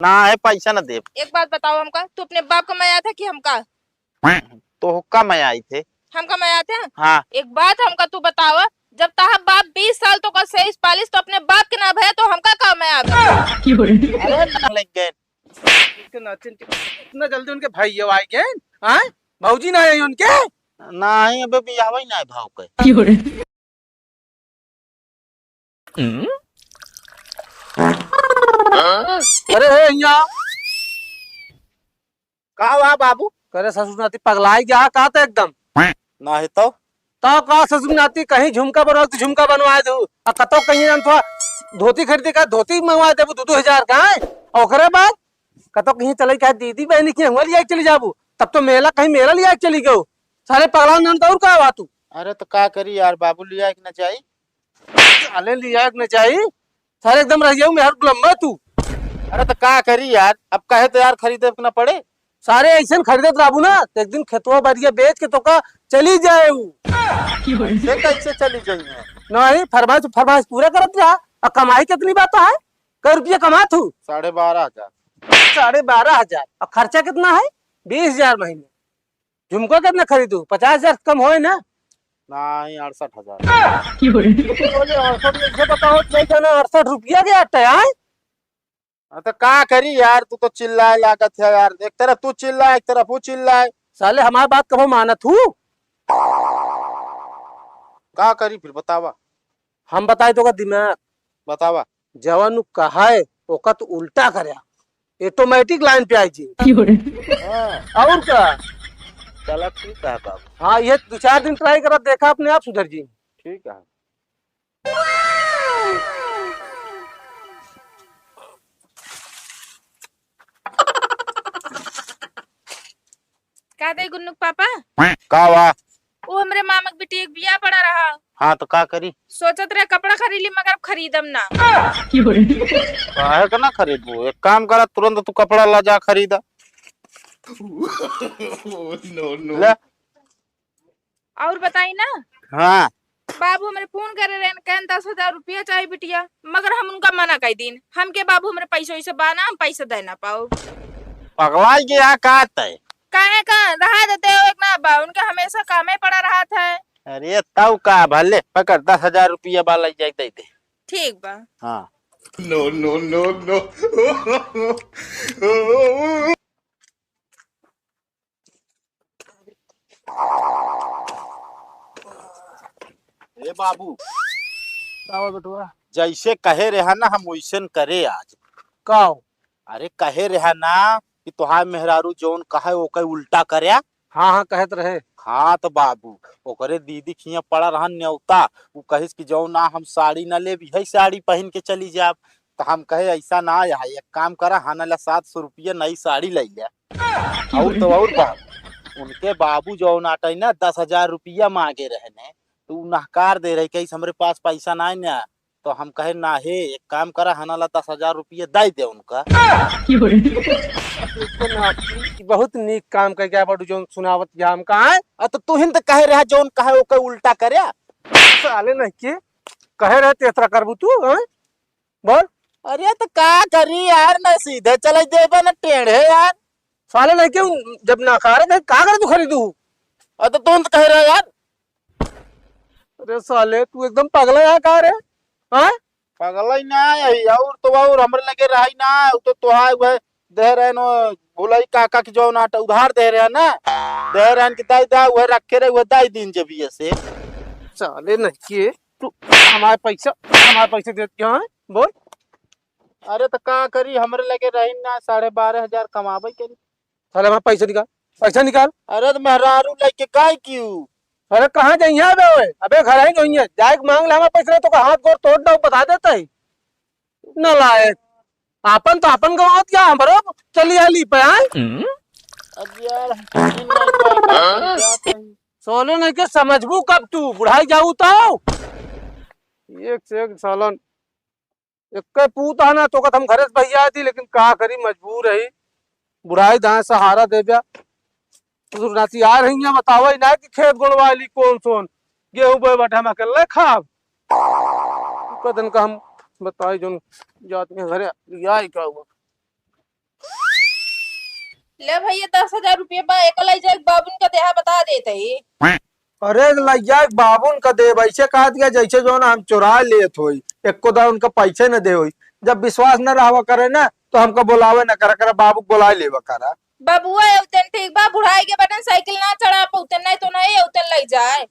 ना है पैसा न दे। एक बात बताओ हमका, तू अपने बाप का मैं आया था कि हमका? तो हुक्का मैं आई थे। हमका मैं आया था। हाँ एक बात हमका तू बतावा, जब ताहा बाप 20 साल तो का सही पालिस तो अपने बाप के ना भया तो हमका का मैं आ अरे ना लग गए। उनके नाचे इतना जल्दी उनके भाई आए गए। हाँ भाऊजी ना आए उनके। ना ही अबे भी आवे ना भाव के। अरे यहाँ का हुआ बाबू? करे ससुर नाती पगलाई गया का तो एकदम। ना है तो का ससुर नाती कहीं झुमका बनवा तो झुमका बनवा दू और कतो कहीं हम थोड़ा धोती खरीदे का धोती मंगवा दे 2-2 हजार का है। और ओकरे बाद कतो कहीं चले का दीदी बहनी की हम लिया चली जाबू तब तो मेला कहीं मेला लिया चली गयो। सारे पगला नाम तो और का हुआ तू। अरे तो का करी यार, बाबू लिया कि ना चाहिए। साले लिया न चाहिए सारे एकदम रह जाऊ मेहर गुलम्बा तू। अरे तो का करी यार, अब कहे तो यार खरीदे ना पड़े। सारे ऐसे खरीदत राबू ना तो एक दिन खेतवा बारिया बेच के तो का चली जाए से कैसे चली जाइए? नहीं फरमाइश पूरा करत रहा। और कमाई कितनी बात है कई रुपया कमा तू 12,500। 12,500 और खर्चा कितना है 20,000 महीने। झुमको कितना खरीदू 50,000 कम होए ना। नहीं 68,000। 68 बताओ 68 रुपया के आटा है। तो का करी यार, तू तो चिल्लाए लागत है यार, एक तरफ तू चिल्लाए एक तरफ वो चिल्लाए। साले हमारी बात कबो मानत हूँ। का करी फिर बतावा। हम बताए तो का दिमाग बतावा। जवान कहा है ओका तो उल्टा करया ऑटोमेटिक लाइन पे आई जी। हाँ, और क्या। चलो ठीक है बाबू। हाँ ये 2-4 दिन ट्राई करा देखा अपने आप सुधर जी। ठीक है। का दे गुन्नुक पापा? का हुआ? वो हमरे मामा के बेटी एक बिया पड़ा रहा। हाँ तो का करी? सोचत रहे कपड़ा खरीद ली मगर खरीदम ना। काहे का ना खरीदबो, एक काम करा तुरंत तू कपड़ा ला जा खरीदा। ले। और बताई ना, हाँ बाबू हमारे फोन करे रहे कहन 10,000 रुपया चाहिए बिटिया, मगर हम उनका मना कर दिन। हम के बाबू हमारे पैसों से बाना हम पैसा दे ना पाओ। पगलाई गया का तय। काहे का रहा देते हो एक ना बा, उनका हमेशा कामे पड़ा रहा था। अरे तब का भले पकड़ 10,000 रुपया वाला जाए दे दे। ठीक बा। हाँ No, no, no, no. ए बाबू, बेटुआ जैसे कहे रहा ना हम वैसन करे आज। का अरे कहे रहा ना कि तुहार मेहरारू जौन कहे ओके उल्टा करया। हाँ हाँ कहत रहे। हाँ तो बाबू ओकरे दीदी खिया पड़ा रहा न्योता, वो कहिस कि जौन ना हम साड़ी न ले भी है साड़ी पहन के चली जाब। तो हम कहे ऐसा ना है, एक काम करा हाना ला 700 रुपया नई साड़ी ले लिया। और तो और बाबू उनके बाबू जौन आटे ना 10,000 रुपया मांगे रहने, तो उ नहकार दे रहे कहीं हमरे पास पैसा ना है ना। तो हम कहे ना हे एक काम करा हाना ला 10,000 रुपया दे दे उनका। बहुत नीक काम कर गया बड़ू जो सुनावत या हम कहा है। तो तू हिंद कहे रहा जौन कहे ओके उल्टा करया। साले नहीं के कहे रहे तेसरा करबू तू हैं? बोल। अरे तो का करी यार, ना सीधे चले जेबे ना टेढ़े यार। साले नहीं के जब नकार है का कर तू खरीदू। तो तू हिंद कहे रहा यार। अरे साले तू एकदम पगला है का रे हैं? पगला ही ना यही और तो और हमरे लगे रही ना, तो तोहार वह दे रहे नो भुलाई काका की जो नाटा उधार दे रहे ना, दे रहे कि दाई दा वह रखे रहे वह दाई दिन जब ये से। साले नहीं के तू हमारे पैसे दे क्यों है बोल। अरे तो का करी हमरे लगे रही ना 12,500 कमाबे के। साले हमारे पैसा निकाल। अरे तो मेहरारू लेके काय क्यों? अरे कहाँ जाइए अबे घर आई नहीं जाए मांग ले हमारे पैसे तो हाथ गोर तोड़ दो बता देता है न लायक। आपन तो आपन गवात क्या हमरो चली आली पे आए। अब यार सोने नहीं के समझबू कब तू बुढ़ाई जाऊ तो एक से एक सालन एक पूत आना तो हम घरे से भैया थी लेकिन का करी मजबूर रही बुढ़ाई दाए सहारा दे दिया। नाती आ रही है बताओ ना कि खेत गुणवाली कौन सोन गेहूं बोए बटा में कर ले खाब कदन का हम बताई जो जात में घरे लिया ही का हुआ। ले भैया 10,000 रुपये बा एक लाई जाए बाबून का देहा बता देते ही। अरे लैया बाबून का दे वैसे कहा दिया जैसे जो ना हम चुरा लेत होई एक को दा उनका पैसे न दे होई। जब विश्वास न रहवा करे ना तो हमको बुलावे न करा करा बाबू बुला लेवा करा। बाबुआ उतन ठीक बा बुढ़ाई के बटन साइकिल ना चढ़ा उतन नहीं तो नहीं उतन लाई जाए।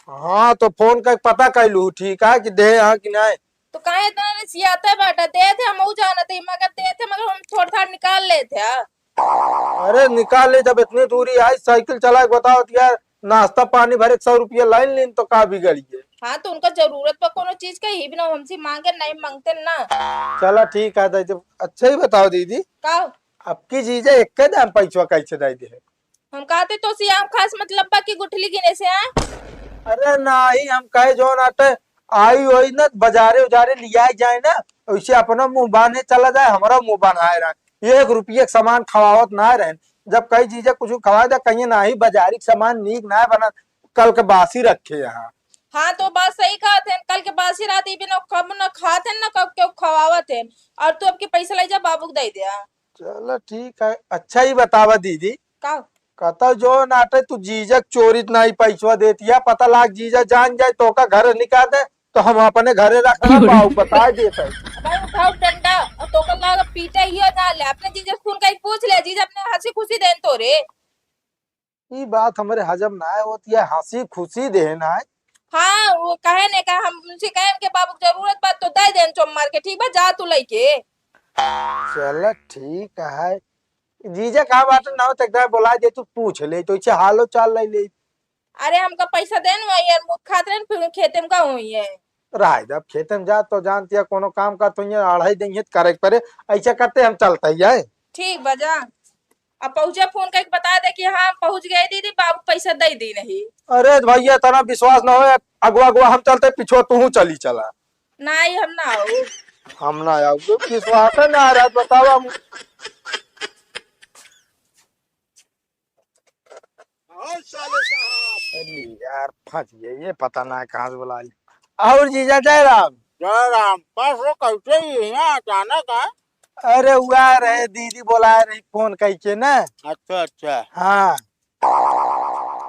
हाँ तो फोन का पता कैलू ठीक है कि दे हाँ कि नहीं। तो काहे इतना रिसियाते बाटा दे थे हम जानते मगर दे थे मगर हम थोड़ा थोड़ा निकाल लेते हैं। अरे निकाल ले जब इतनी दूरी आई साइकिल चला के बताओ तो यार नाश्ता पानी भरे 100 रुपया लाइन लेन तो का बिगड़िए। हाँ तो उनका जरूरत पर कोनो चीज का ही भी ना हमसे मांगे नहीं मांगते ना। चला ठीक है तो अच्छा ही बताओ दीदी का आपकी चीजें एक के दाम पैसा कैसे दे दे। हम कहते तो सियाम खास मतलब बा की गुठली गिने से आए। अरे नहीं हम कहे जो नाटे आई होई ना बाजारे उजारे लिया जाए ना वैसे अपना मुंह बांधे चला जाए हमारा मुंह बनाए रहे 1 रुपये का सामान खवावत ना रहे। जब कई चीजें कुछ खवा दे कहीं ना ही बाजारी सामान नीक ना बना कल के बासी रखे यहाँ। हाँ तो बात सही कहा थे कल के बासी रात भी ना कब ना खाते ना कब क्यों खवावा थे और तू अब के पैसा ले जा बाबू को दे दिया। चलो ठीक है अच्छा ही बतावा दीदी का कहता जो नाटे तू जीजक चोरी नहीं पैसा देती है पता लाग जीजा जान जाए तो का घर निकाल दे तो हम अपने घरे रखना पाऊ बता देते। भाई उठाओ डंडा और तो कर लागा पीटा ही ना ले अपने जीजा खून का पूछ ले जीजा अपने हंसी खुशी देन तो रे। ये बात हमारे हजम ना है होती है हंसी खुशी देना है। हाँ वो कहे ने कहा हम उनसे कहे के बाबू जरूरत बात तो दे देन चोम मार के ठीक बा जा तू लेके। चलो ठीक है जीजा कहा बात ना हो तो एकदम बुला दे तू पूछ ले तो इसे हालो चाल ले। अरे हमका पैसा देन वही यार मुख खाते फिर खेते में का हुई है। राय जब खेत में जा तो जानती है कोनो काम का तो ये अढ़ाई देंगे करे परे ऐसा करते हम चलते ही है। ठीक बजा अब पहुंचे फोन करके बता दे कि हाँ पहुंच गए दीदी बाबू पैसा दे दी नहीं। अरे भैया तना विश्वास न हो अगवा अगवा हम चलते पिछो तू चली चला। नहीं हम ना आओ हम ना आओ विश्वास है ना रहा बताओ हम। अरे यार फंस गए ये पता ना कहाँ से बुला लिया। और जीजा जय राम बस वो कैसे ही है अचानक है। अरे हुआ रहे दीदी बुला रही फोन कही के ना। अच्छा अच्छा हाँ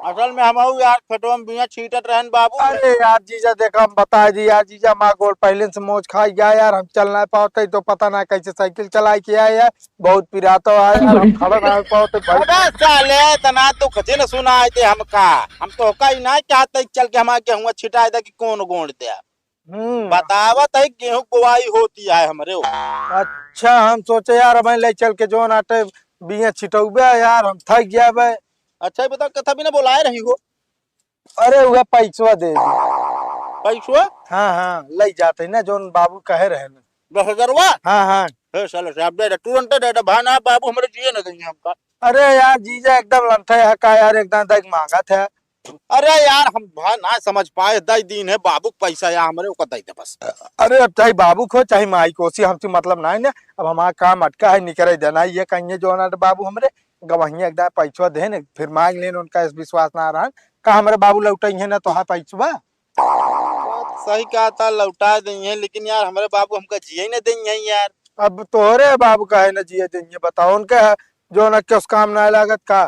असल में हम यार खेतों में बिया छीटत रहन बाबू। अरे यार जीजा देखा हम बता दी यार जीजा माँ गोल पहले से मौज खाई गया यार हम चल नहीं पाते तो पता ना कैसे साइकिल चला के आए यार बहुत पिराता है यार हम खड़ा ना पाते अबे साले तना तो खचे न सुनाए थे हमका हम तो कहीं ना चाहते चल के हमारे गेहूं छिटाए था कि कौन गोंड दे। बतावत है गेहूं बुआई होती है हमारे। अच्छा हम सोचे यार हमें ले चल के जो नाटे बिया छिटौबे यार हम थक गया भाई। अच्छा ही बता कथा भी ना बुलाए रही हो। अरे वह पैसा दे दी पैसो हाँ हाँ ले जाते ना जो बाबू कहे रहे 10,000 हाँ हाँ हे साले साहब दे तुरंत दे दे भाना बाबू हमारे जिए न देंगे हमका। अरे यार जीजा एकदम लंठे है का यार एकदम तक मांगा था। अरे यार हम भाई ना समझ पाए 10 दिन है बाबू पैसा या हमारे को दे दे बस। अरे अब चाहे बाबू को चाहे माई को हमसे मतलब ना है ना अब हमारा काम अटका है निकल देना ये कहिए जो ना बाबू हमारे गवही एकदम पैसा दे न फिर मांग लेन उनका विश्वास ना रहा का हमारे बाबू लौटाई ना तो हाँ पैसा सही कहा था लौटा देंगे लेकिन यार हमारे बाबू हमका जिए न देंगे यार। अब तोहरे बाबू का है ना जिए देंगे बताओ उनके जो ना किस काम ना लागत का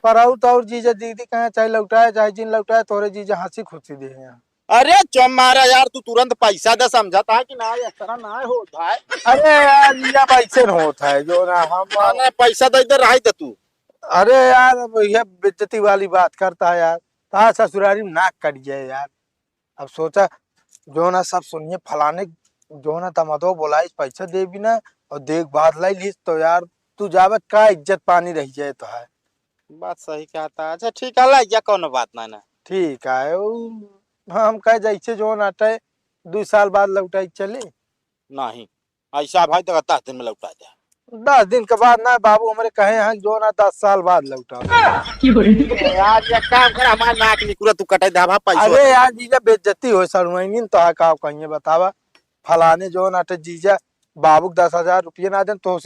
पर और जीजा दीदी कहे चाहे लौटाए चाहे जिन लौटाए तोरे जीजा हंसी खुशी दे यहाँ। अरे चम मारा यार तू तुरंत पैसा दे समझाता है कि ना इस तरह ना होता है। अरे यार जीजा पैसे न होता है जो ना हम पैसा दे दे रहा है तू। अरे यार अब यह बेइज्जती वाली बात करता है यार कहा ससुरारी में नाक कट जाए यार। अब सोचा जो ना सब सुनिए फलाने जो ना तमदो बोला इस पैसा दे भी ना और देख बात लाई ली तो यार तू जावत का इज्जत पानी रह जाए तो है। बात सही कहता। अच्छा ठीक है ला या कौन बात ना ना ठीक है हम कह जैसे जो नाटे 2 साल बाद लौटाई चले नहीं ऐसा भाई तो 10 दिन में लौटा दे। 10 दिन के बाद ना बाबू हमारे कहे हैं जो ना 10 साल बाद लौटा यार ये काम कर हमारा नाक निकुरा तू कटाई दे पैसा। अरे यार जीजा बेइज्जती हो सरुआइन तो है का कहिए बतावा फलाने जो नाटे जीजा बाबू 10,000 रुपये ना दे तो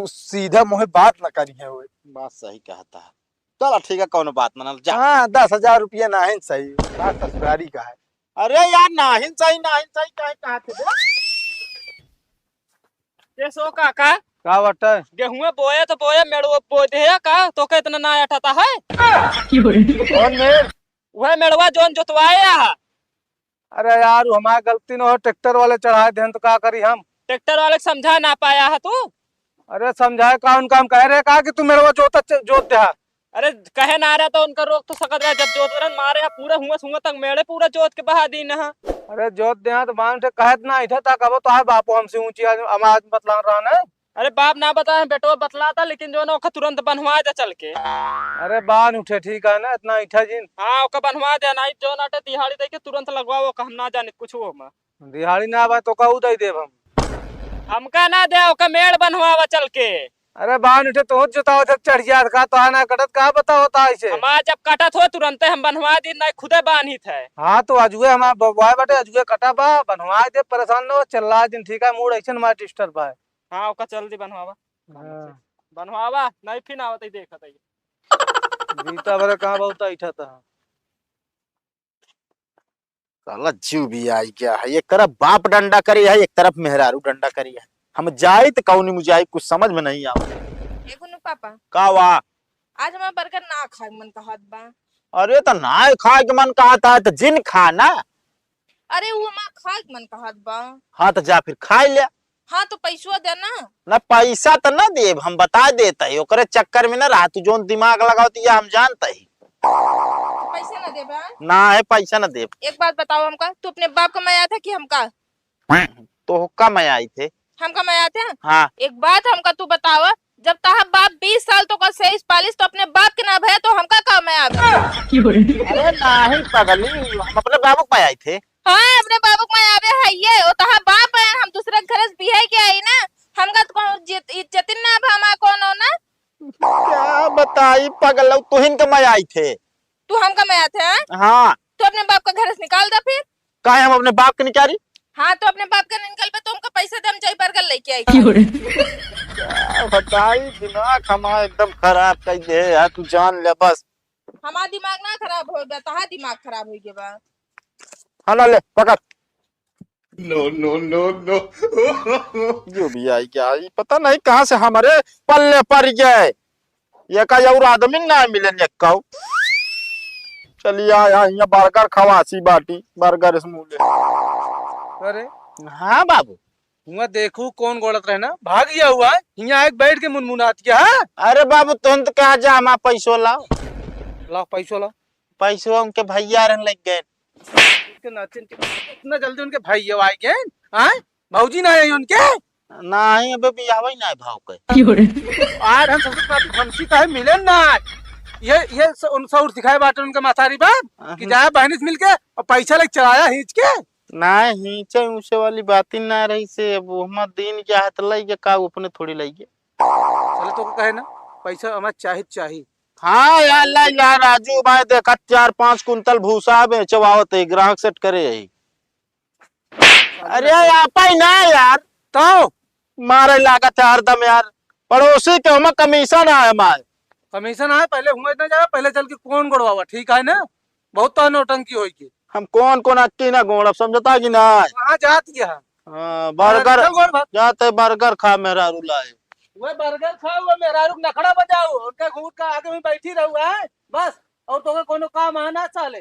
सीधा मुहे बात न करिए हुए। बात सही कहता है चलो ठीक है कौन बात ना जा। हाँ 10,000 रुपये ना है सही बात ससुरारी का है। अरे यार नाहिन सही कहे कहा थे ये सो काका का बट्टा है? गेहूं बोए तो बोए मेड़ुआ बो दे का तो के इतना ना अठाता है। कौन मेर? वह मेड़ुआ जोन जोतवाए आ। अरे यार हमारी गलती न हो, ट्रैक्टर वाले चढ़ाए थे तो का करी हम। ट्रैक्टर वाले को समझा ना पाया है तू। अरे समझाए कौन काम कह रहे कहा कि तू मेरे को जोत दे। अरे कहे ना रहा तो उनका रोक तो सकत रहा जब जोत रन मारे है पूरा हुआ तक मेड़े पूरा जोत के बहा दी ना। अरे जोत दे तो बांध के कहत ना इठा ता कबो तो है बापू हमसे ऊंची आवाज बतला रहा ना। अरे बाप ना बता बेटो बतलाता लेकिन जो ना ओका तुरंत बनवा दे चल के। अरे बान उठे ठीक है ना इतना इठा जिन। हाँ ओका बनवा दे ना जो नाटे दिहाड़ी दे के तुरंत लगवाओ हम ना जाने कुछ हो में। दिहाड़ी ना आवा तो कहू दे देब हम। हमका ना दे ओका मेड़ बनवावा चल के। अरे बान उठे तो जोताओ थे चढ़ जात का तो ना कटत का बता होता ऐसे। हमारा जब कटत हो तुरंत हम बनवा दी ना खुदे बानी थे। हाँ तो अजुए हमारा बबुआ बटे अजुए कटा बा बनवा दे परेशान न हो चल रहा दिन ठीक है मूड ऐसे हमारा डिस्टर्ब बा। हाँ ओका जल्दी बनवावा। हाँ। बनवावा नहीं फिर आवत ही देखत है। बीता भरे कहाँ बहुत ऐठा था। साला जीव भी आई क्या है, एक तरफ बाप डंडा करी है एक तरफ मेहरारू डंडा करी है। हम जाए तो कौन मुझे आई कुछ समझ में नहीं आवा। देखो ना पापा का वा आज हमारा बर्गर ना खाए मन कहत बा। अरे तो ना खाए के मन कहता है तो जिन खाना। अरे वो हमारा खाए के मन कहत बा। हाँ तो जा फिर खाई ले। हाँ तो पैसा दे ना। ना पैसा तो ना देब हम बता देता है ओकरे चक्कर में ना रहा तू जोन दिमाग लगाती है हम जानता ही। पैसा ना दे बा। ना है पैसा ना देब। एक बात बताओ हमका तू अपने बाप का मैं आया था कि हमका। तो हुक्का मैं आई थे। हमका मैं आया था। हाँ एक बात हमका तू बतावा जब ताहा बाप 20 साल तो का सही पालिस तो अपने बाप के ना भया तो हमका का मैं आवे। अरे नहीं पगली हम अपने बाबू में आई थे। हाँ अपने बाबू के मैं आवे है ये ओ ताहा बाप है हम दूसरे घर से बिहाई के आई ना। हमका तो कौन इज्जत ना भमा कौन हो ना। क्या बताई पगल तुहिन के मैं आई थे। तू हमका मैं आया था। हाँ तू अपने बाप का घर से निकाल दा फिर। काहे हम अपने बाप के निकाली। हाँ तो अपने बाप का निकल पे तो हमका पैसा दे हम जाई बर्गर लेके आई। क्या बताई दिमाग हमारा एकदम खराब कर दे यार तू जान ले बस। हमारा दिमाग ना खराब हो गया ताहा दिमाग खराब हो गया बा। हाँ ना ले पकड़। No, no, no, no. जो भी आई क्या आई पता नहीं कहाँ से हमारे पल्ले पड़ गए। ये का और आदमी ना मिले कहो। चलिए आया यहाँ बर्गर खवासी बाटी बर्गर स्मूले। अरे हाँ बाबू हुआ देखू कौन गोड़त रहे ना भाग गया हुआ है यहाँ एक बैठ के मुनमुनात किया है। अरे बाबू तुम तो कहा जा हमारा पैसो लाओ। लाओ पैसो लाओ। पैसो उनके भैया रन लग गए। इतना जल्दी उनके भाई आए गए हाँ भौजी ना है उनके। नहीं अबे भी आवे ना भाव के। आज हम सबसे हमसी का है मिले ना ये सौर सिखाए बाटे उनके माथारी बाप कि जाए बहनी से मिलके और पैसा लेके चलाया हिंच के। नहीं हिंचे ऊंचे वाली बात ही ना रही से अब हम दिन क्या है तो लई का अपने थोड़ी लई गए। चले तो कहे ना पैसा हमें चाहिए। हाँ यार ला यार राजू भाई देखा 4-5 कुंतल भूसा बेचवावत है ग्राहक सेट करे यही। अरे आप ही ना यार तो मारे लागत है हरदम यार पड़ोसी के हम कमीशन है हमारे। कमीशन है पहले हुआ इतना जाए पहले चल के कौन गोड़वा ठीक है ना बहुत तो नौटंकी होगी। हम कौन अक्की ना गोड़ अब समझता कि ना। कहाँ जात गया बर्गर जाते बर्गर खा मेरा रुलाए। वह बर्गर खाओ वो मेरा रुक नखड़ा बजाओ उनका घूर का आगे में बैठी रहू है बस और तो कोनो काम आना चाले।